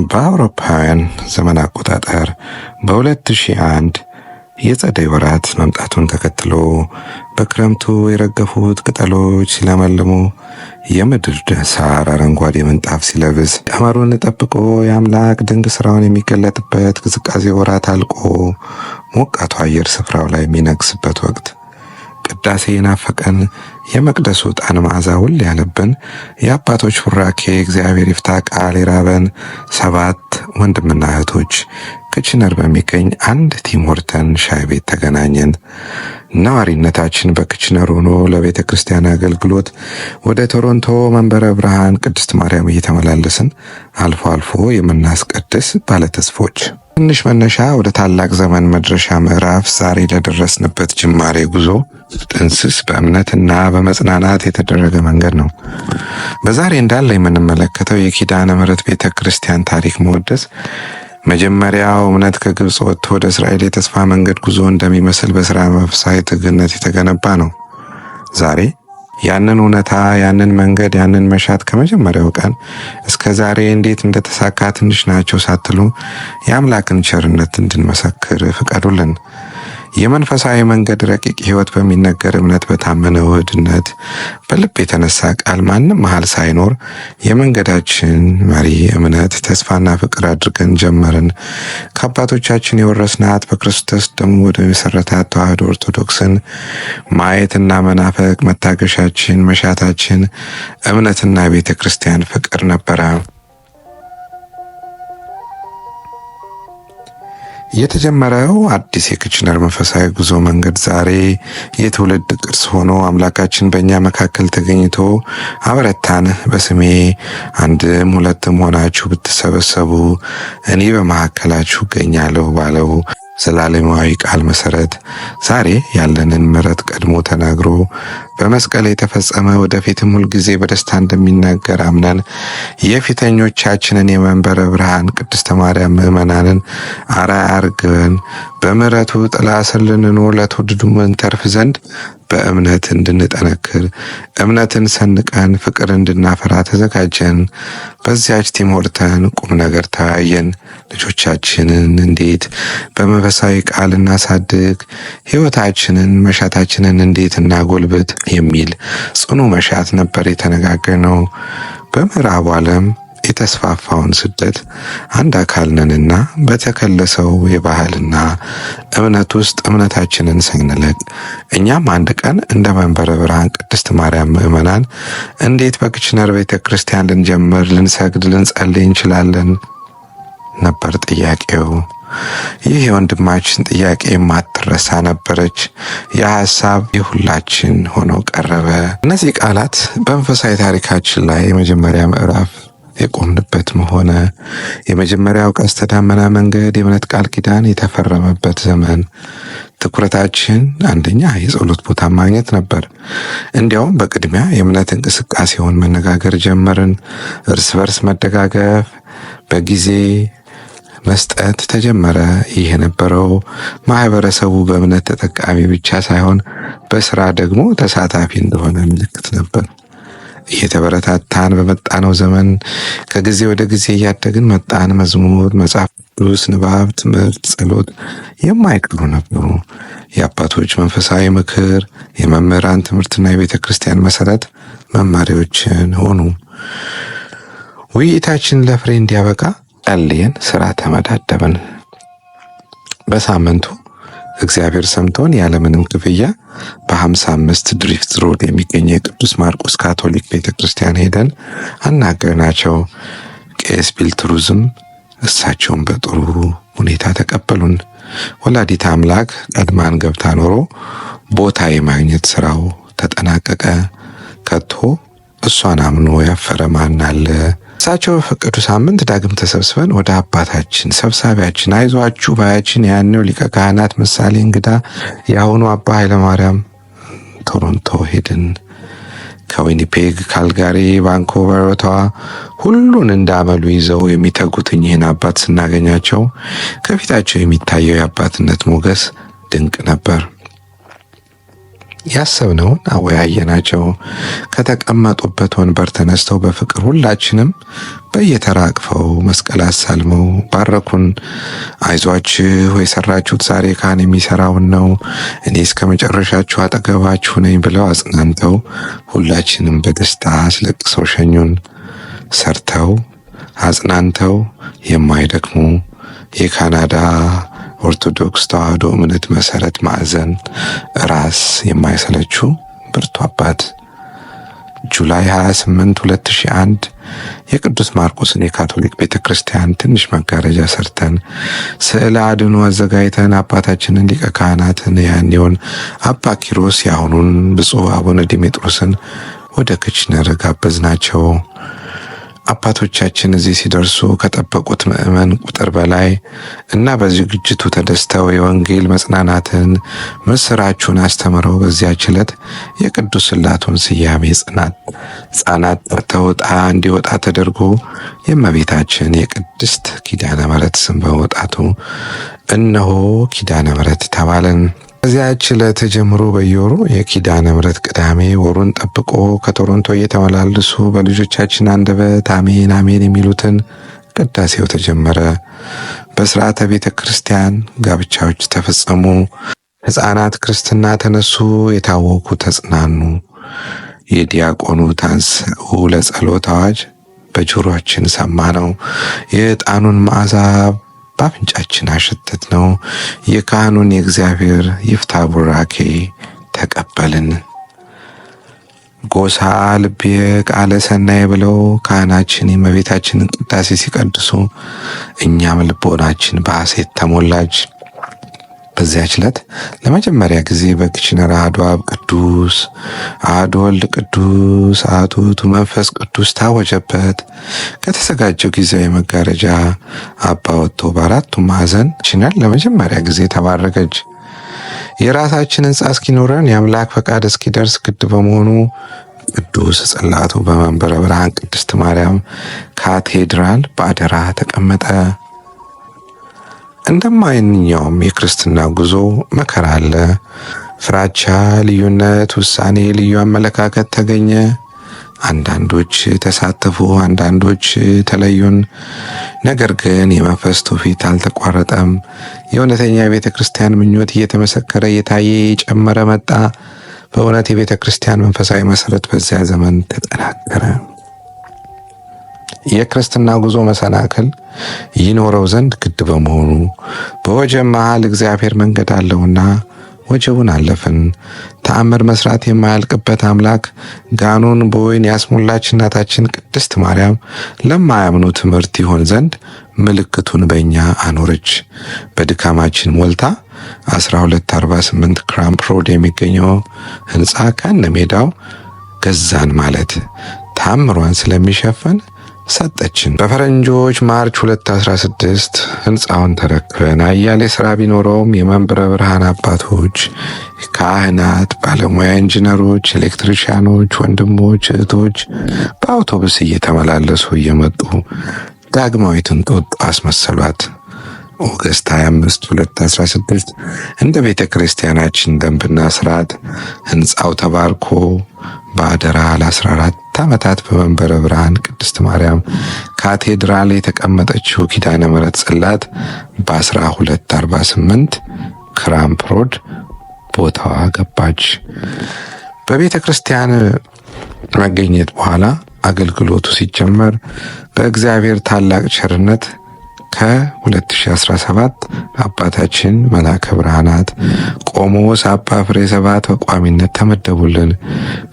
በአውሮፓውያን ዘመን አቆጣጠር በ2001 የጸደይ ወራት መምጣቱን ተከትሎ በክረምቱ የረገፉት ቅጠሎች ሲለመልሙ የምድር ሳር አረንጓዴ ምንጣፍ ሲለብስ ቀመሩን ጠብቆ የአምላክ ድንቅ ስራውን የሚገለጥበት ቅዝቃዜ ወራት አልቆ ሞቃቱ አየር ስፍራው ላይ የሚነግስበት ወቅት ቅዳሴ የናፈቀን የመቅደሱ ዕጣን መዓዛ ውል ያለብን የአባቶች ቡራኬ እግዚአብሔር ይፍታ ቃል የራበን 7 ወንድምና እህቶች ከችነር በሚገኝ አንድ ቲም ሆርተን ሻይ ቤት ተገናኘን። ነዋሪነታችን በክችነር ሆኖ ለቤተ ክርስቲያን አገልግሎት ወደ ቶሮንቶ መንበረ ብርሃን ቅድስት ማርያም እየተመላለስን አልፎ አልፎ የምናስቀድስ ባለተስፎች ትንሽ መነሻ ወደ ታላቅ ዘመን መድረሻ ምዕራፍ ዛሬ ለደረስንበት ጅማሬ ጉዞ ጥንስስ በእምነትና በመጽናናት የተደረገ መንገድ ነው። በዛሬ እንዳለ የምንመለከተው የኪዳነ ምሕረት ቤተ ክርስቲያን ታሪክ መወደስ መጀመሪያው እምነት ከግብፅ ወጥቶ ወደ እስራኤል የተስፋ መንገድ ጉዞ እንደሚመስል በሥራ መንፈሳዊ ትግነት የተገነባ ነው። ዛሬ ያንን እውነታ፣ ያንን መንገድ፣ ያንን መሻት ከመጀመሪያው ቀን እስከ ዛሬ እንዴት እንደተሳካ ትንሽ ናቸው ሳትሉ የአምላክን ቸርነት እንድንመሰክር ፍቀዱልን። የመንፈሳዊ መንገድ ረቂቅ ሕይወት በሚነገር እምነት በታመነ ውህድነት በልብ የተነሳ ቃል ማንም መሃል ሳይኖር የመንገዳችን መሪ እምነት ተስፋና ፍቅር አድርገን ጀመርን። ከአባቶቻችን የወረስናት በክርስቶስ ደሙ ወደ መሰረታት ተዋህዶ ኦርቶዶክስን ማየትና መናፈቅ መታገሻችን፣ መሻታችን እምነትና የቤተ ክርስቲያን ፍቅር ነበረ። የተጀመረው አዲስ የክችነር መንፈሳዊ ጉዞ መንገድ ዛሬ የትውልድ ቅርስ ሆኖ አምላካችን በእኛ መካከል ተገኝቶ አበረታን። በስሜ 1 2 ሆናችሁ ብትሰበሰቡ እኔ በመካከላችሁ እገኛለሁ ባለው ዘላለማዊ ቃል መሰረት ዛሬ ያለንን ምሕረት ቀድሞ ተናግሮ በመስቀል የተፈጸመ ወደፊትም ሁልጊዜ በደስታ እንደሚናገር አምነን የፊተኞቻችንን የመንበረ ብርሃን ቅድስተ ማርያም ምዕመናንን አርአያ አድርገን በምሕረቱ ጥላ ስር ልንኖር ለትውልዱ እንተርፍ ዘንድ በእምነት እንድንጠነክር እምነትን ሰንቀን ፍቅር እንድናፈራ ተዘጋጀን። በዚያች ቲም ሆርተን ቁም ነገር ተወያየን። ልጆቻችንን እንዴት በመንፈሳዊ ቃል እናሳድግ፣ ሕይወታችንን መሻታችንን እንዴት እናጎልብት የሚል ጽኑ መሻት ነበር የተነጋገርነው። በምዕራቡ ዓለም የተስፋፋውን ስደት አንድ አካል ነንና በተከለሰው የባህልና እምነት ውስጥ እምነታችንን ሳንለቅ እኛም አንድ ቀን እንደ መንበረ ብርሃን ቅድስት ማርያም ምዕመናን እንዴት በክችነር ቤተ ክርስቲያን ልንጀምር፣ ልንሰግድ፣ ልንጸልይ እንችላለን ነበር ጥያቄው። ይህ የወንድማችን ጥያቄ የማትረሳ ነበረች። የሐሳብ የሁላችን ሆኖ ቀረበ። እነዚህ ቃላት በመንፈሳዊ ታሪካችን ላይ የመጀመሪያ ምዕራፍ የቆምንበትም ሆነ የመጀመሪያው ቀስተ ደመና መንገድ የእምነት ቃል ኪዳን የተፈረመበት ዘመን ትኩረታችን አንደኛ የጸሎት ቦታ ማግኘት ነበር። እንዲያውም በቅድሚያ የእምነት እንቅስቃሴውን መነጋገር ጀመርን። እርስ በርስ መደጋገፍ በጊዜ መስጠት ተጀመረ። ይህ የነበረው ማህበረሰቡ በእምነት ተጠቃሚ ብቻ ሳይሆን በስራ ደግሞ ተሳታፊ እንደሆነ ምልክት ነበር። እየተበረታታን በመጣነው ዘመን ከጊዜ ወደ ጊዜ እያደግን መጣን። መዝሙር፣ መጽሐፍ ቅዱስ ንባብ፣ ትምህርት፣ ጸሎት የማይቀሩ ነበሩ። የአባቶች መንፈሳዊ ምክር፣ የመምህራን ትምህርትና የቤተ ክርስቲያን መሰረት መመሪያዎችን ሆኑ። ውይይታችን ለፍሬ እንዲያበቃ ጸልየን ስራ ተመዳደብን። በሳምንቱ እግዚአብሔር ሰምቶን ያለምንም ክፍያ በ55 ድሪፍት ሮድ የሚገኝ የቅዱስ ማርቆስ ካቶሊክ ቤተክርስቲያን ሄደን አናገርናቸው። ቄስ ቢልትሩዝም እሳቸውን በጥሩ ሁኔታ ተቀበሉን። ወላዲተ አምላክ ቀድማን ገብታ ኖሮ ቦታ የማግኘት ስራው ተጠናቀቀ። ከቶ እሷን አምኖ ያፈረ ማን አለ? እሳቸው በፈቀዱ ሳምንት ዳግም ተሰብስበን ወደ አባታችን ሰብሳቢያችን አይዟችሁ ባያችን ያኔው ሊቀ ካህናት ምሳሌ እንግዳ የአሁኑ አባ ኃይለማርያም ቶሮንቶ ሄድን። ከዊኒፔግ፣ ካልጋሪ፣ ቫንኮቨር፣ ኦታዋ ሁሉን እንዳመሉ ይዘው የሚተጉት እኚህን አባት ስናገኛቸው ከፊታቸው የሚታየው የአባትነት ሞገስ ድንቅ ነበር። ያሰብነውን አወያየናቸው። ከተቀመጡበት ወንበር ተነስተው በፍቅር ሁላችንም አቅፈው መስቀል አሳልመው ባረኩን። አይዟችሁ የሰራችሁት ዛሬ ካህን የሚሰራውን ነው፣ እኔ እስከ መጨረሻችሁ አጠገባችሁ ነኝ ብለው አጽናንተው ሁላችንም በደስታ አስለቅሰው ሸኙን። ሰርተው አጽናንተው የማይደክሙ የካናዳ ኦርቶዶክስ ተዋሕዶ እምነት መሰረት ማዕዘን ራስ የማይሰለችው ብርቱ አባት ጁላይ 28 2001 የቅዱስ ማርቆስን የካቶሊክ ቤተክርስቲያን ትንሽ መጋረጃ ሰርተን ስዕለ አድኖ አዘጋጅተን አባታችንን ሊቀ ካህናትን ያኔውን አባ ኪሮስ የአሁኑን ብፁዕ አቡነ ዲሜጥሮስን ወደ ክችነር ጋበዝናቸው። አባቶቻችን እዚህ ሲደርሱ ከጠበቁት ምዕመን ቁጥር በላይ እና በዝግጅቱ ተደስተው የወንጌል መጽናናትን ምስራቹን አስተምረው በዚያች ዕለት የቅዱስ ጽላቱን ስያሜ ሕፃናት ጠርተው ዕጣ እንዲወጣ ተደርጎ የእመቤታችን የቅድስት ኪዳነ ምሕረት ስም በመውጣቱ እነሆ ኪዳነ ምሕረት ተባለን። ከዚያች ዕለት ጀምሮ በየወሩ የኪዳነ ምሕረት ቅዳሜ ወሩን ጠብቆ ከቶሮንቶ እየተመላለሱ በልጆቻችን አንደበት አሜን አሜን የሚሉትን ቅዳሴው ተጀመረ። በሥርዓተ ቤተ ክርስቲያን ጋብቻዎች ተፈጸሙ። ሕፃናት ክርስትና ተነሱ፣ የታወኩ ተጽናኑ። የዲያቆኑ ታንሥኡ ለጸሎት አዋጅ በጆሮአችን ሰማ ነው። የዕጣኑን መዓዛ በአፍንጫችን አሸተት ነው። የካህኑን የእግዚአብሔር ይፍታ ቡራኬ ተቀበልን። ጎሳ ልቤ ቃለ ሰናይ ብለው ካህናችን የእመቤታችንን ቅዳሴ ሲቀድሱ እኛም ልቦናችን በሐሴት ተሞላች። በዚያች ዕለት ለመጀመሪያ ጊዜ በክችነር አሐዱ አብ ቅዱስ፣ አሐዱ ወልድ ቅዱስ፣ አሐዱ ውእቱ መንፈስ ቅዱስ ታወጀበት። ከተዘጋጀው ጊዜያዊ መጋረጃ አባ ወጥቶ በአራቱም ማዕዘን ክችነር ለመጀመሪያ ጊዜ ተባረከች። የራሳችን ሕንፃ እስኪኖረን የአምላክ ፈቃድ እስኪደርስ ግድ በመሆኑ ቅዱስ ጽላቱ በመንበረ ብርሃን ቅድስት ማርያም ካቴድራል በአደራ ተቀመጠ። እንደማንኛውም የክርስትና ጉዞ መከራ አለ። ፍራቻ፣ ልዩነት፣ ውሳኔ፣ ልዩ አመለካከት ተገኘ። አንዳንዶች ተሳተፉ፣ አንዳንዶች ተለዩን። ነገር ግን የመንፈስ ትውፊት አልተቋረጠም። የእውነተኛ የቤተ ክርስቲያን ምኞት እየተመሰከረ እየታየ የጨመረ መጣ። በእውነት የቤተ ክርስቲያን መንፈሳዊ መሰረት በዚያ ዘመን ተጠናከረ። የክርስትና ጉዞ መሰናክል ይኖረው ዘንድ ግድ በመሆኑ በወጀብ መሃል እግዚአብሔር መንገድ አለውና ወጀቡን አለፍን። ተአምር መስራት የማያልቅበት አምላክ ጋኑን በወይን ያስሞላች እናታችን ቅድስት ማርያም ለማያምኑ ትምህርት ይሆን ዘንድ ምልክቱን በእኛ አኖረች። በድካማችን ሞልታ 1248 ክራምፕ ሮድ የሚገኘው ሕንፃ ከነ ሜዳው ገዛን ማለት ተአምሯን ስለሚሸፈን ሰጠችን። በፈረንጆች ማርች 2016 ሕንፃውን ተረክበን አያሌ ስራ ቢኖረውም የመንበረ ብርሃን አባቶች፣ ካህናት፣ ባለሙያ ኢንጂነሮች፣ ኤሌክትሪሻኖች፣ ወንድሞች፣ እህቶች በአውቶቡስ እየተመላለሱ እየመጡ ዳግማዊትን እንጦጦ አስመሰሏት። ኦገስት 25 2016 እንደ ቤተ ክርስቲያናችን ደንብና ስርዓት ሕንፃው ተባርኮ በአደራ ለ14 ዓመታት በመንበረ ብርሃን ቅድስት ማርያም ካቴድራል የተቀመጠችው ኪዳነ ምሕረት ጽላት በ1248 ክራምፕ ሮድ ቦታዋ ገባች። በቤተ ክርስቲያን መገኘት በኋላ አገልግሎቱ ሲጀመር በእግዚአብሔር ታላቅ ቸርነት ከ2017 አባታችን መላከ ብርሃናት ቆሞስ አባ ፍሬ ሰባት በቋሚነት ተመደቡልን።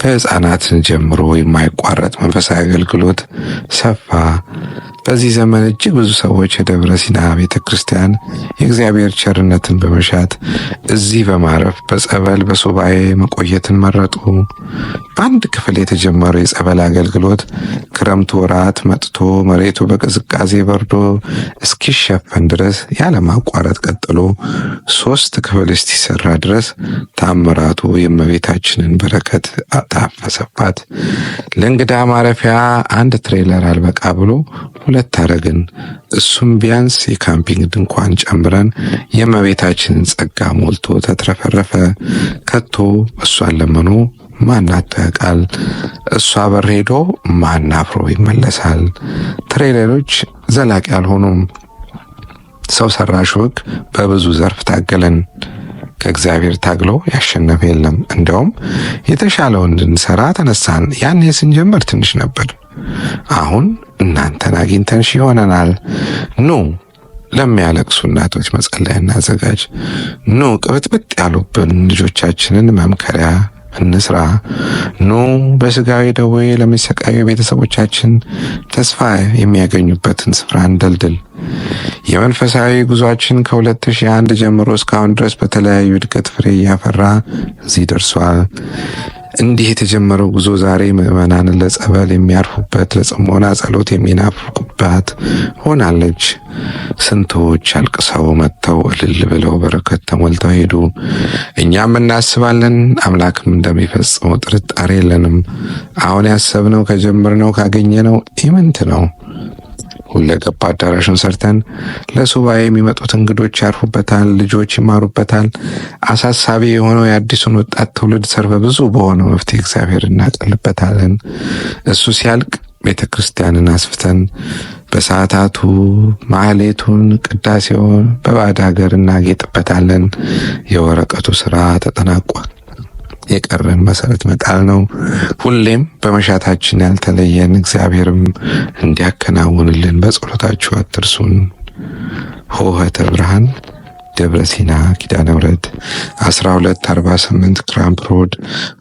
ከሕፃናት ጀምሮ የማይቋረጥ መንፈሳዊ አገልግሎት ሰፋ። በዚህ ዘመን እጅግ ብዙ ሰዎች የደብረ ሲና ቤተ ክርስቲያን የእግዚአብሔር ቸርነትን በመሻት እዚህ በማረፍ በጸበል በሱባኤ መቆየትን መረጡ። በአንድ ክፍል የተጀመረው የጸበል አገልግሎት ክረምቱ ወራት መጥቶ መሬቱ በቅዝቃዜ በርዶ እስኪሸፈን ድረስ ያለማቋረጥ ቀጥሎ 3 ክፍል እስኪሰራ ድረስ ታምራቱ የእመቤታችንን በረከት ታፈሰባት። ለእንግዳ ማረፊያ 1 ትሬለር አልበቃ ብሎ 2 አረግን። እሱም ቢያንስ የካምፒንግ ድንኳን ጨምረን የእመቤታችንን ጸጋ ሞልቶ ተትረፈረፈ። ከቶ እሷን ለመኖ ማን አጥቶ ያውቃል? እሷ በር ሄዶ ማን አፍሮ ይመለሳል? ትሬለሮች ዘላቂ አልሆኑም። ሰው ሰራሽ ወግ በብዙ ዘርፍ ታገለን። ከእግዚአብሔር ታግሎ ያሸነፈ የለም። እንደውም የተሻለውን እንድንሰራ ተነሳን። ያኔ ስንጀምር ትንሽ ነበር። አሁን እናንተን አግኝተን ሺህ ሆነናል። ኑ ለሚያለቅሱ እናቶች መጸለያ እናዘጋጅ። ኑ ቅብጥብጥ ያሉብን ልጆቻችንን መምከሪያ እንስራ። ኑ በስጋዊ ደዌ ለሚሰቃዩ ቤተሰቦቻችን ተስፋ የሚያገኙበትን ስፍራ እንደልድል። የመንፈሳዊ ጉዟችን ከ2001 ጀምሮ እስካሁን ድረስ በተለያዩ እድገት ፍሬ እያፈራ እዚህ ደርሷል። እንዲህ የተጀመረው ጉዞ ዛሬ ምዕመናንን ለጸበል የሚያርፉበት፣ ለጽሞና ጸሎት የሚናፍቁባት ሆናለች። ስንቶች አልቅሰው መጥተው እልል ብለው በረከት ተሞልተው ሄዱ። እኛም እናስባለን፣ አምላክም እንደሚፈጽመው ጥርጣሬ የለንም። አሁን ያሰብነው ከጀመርነው ካገኘነው ኢምንት ነው። ሁለገብ አዳራሹን ሰርተን ለሱባኤ የሚመጡት እንግዶች ያርፉበታል፣ ልጆች ይማሩበታል። አሳሳቢ የሆነው የአዲሱን ወጣት ትውልድ ሰርበ ብዙ በሆነው መፍትሄ እግዚአብሔር እናጠልበታለን። እሱ ሲያልቅ ቤተ ክርስቲያንን አስፍተን በሰዓታቱ ማህሌቱን፣ ቅዳሴውን በባዕድ ሀገር እናጌጥበታለን። የወረቀቱ ስራ ተጠናቋል። የቀረን መሰረት መጣል ነው። ሁሌም በመሻታችን ያልተለየን እግዚአብሔርም እንዲያከናውንልን በጸሎታችሁ አትርሱን። ሆህተ ብርሃን ደብረ ሲና ኪዳነ ምሕረት 1248 ክራምፕ ሮድ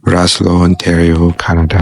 ብራስሎ ኦንታሪዮ ካናዳ